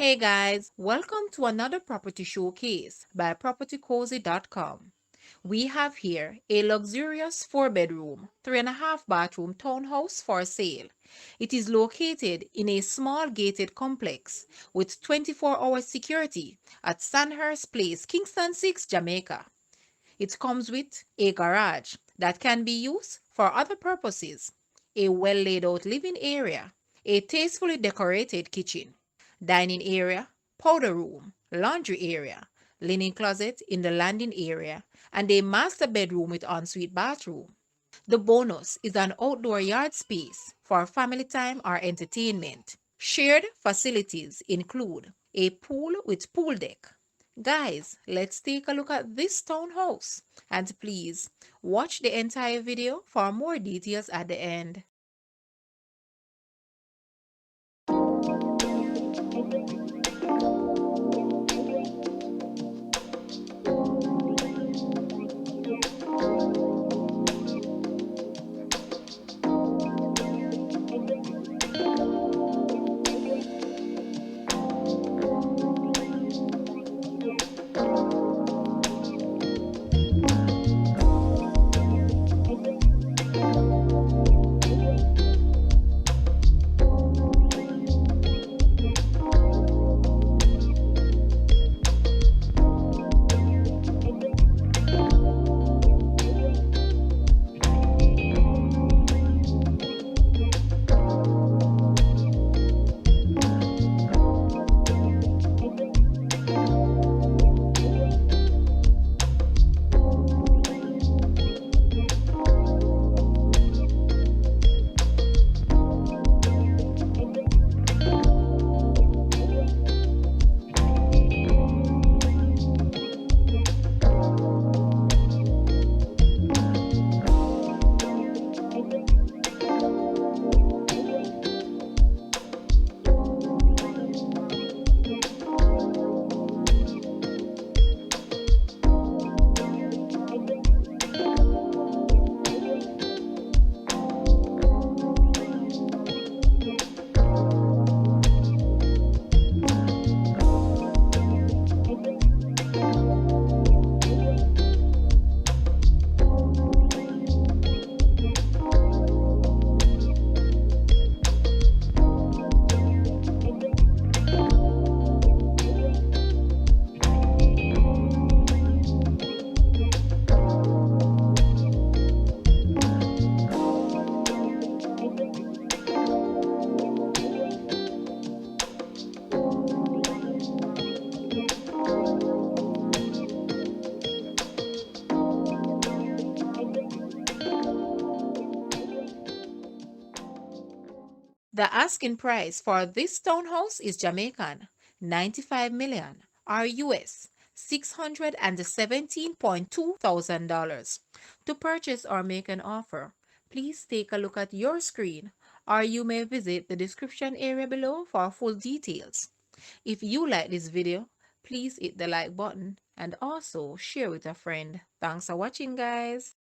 Hey guys, welcome to another property showcase by propertycozy.com. We have here a luxurious 4-bedroom, 3.5-bathroom townhouse for sale. It is located in a small gated complex with 24-hour security at Sandhurst Place, Kingston 6, Jamaica. It comes with a garage that can be used for other purposes, a well laid out living area, a tastefully decorated kitchen, dining area, powder room, laundry area, linen closet in the landing area, and a master bedroom with ensuite bathroom. The bonus is an outdoor yard space for family time or entertainment. Shared facilities include a pool with pool deck. Guys, let's take a look at this townhouse. And please watch the entire video for more details at the end. The asking price for this townhouse is Jamaican 95 million or US $617.2 thousand. To purchase or make an offer, please take a look at your screen or you may visit the description area below for full details. If you like this video, please hit the like button and also share with a friend. Thanks for watching, guys.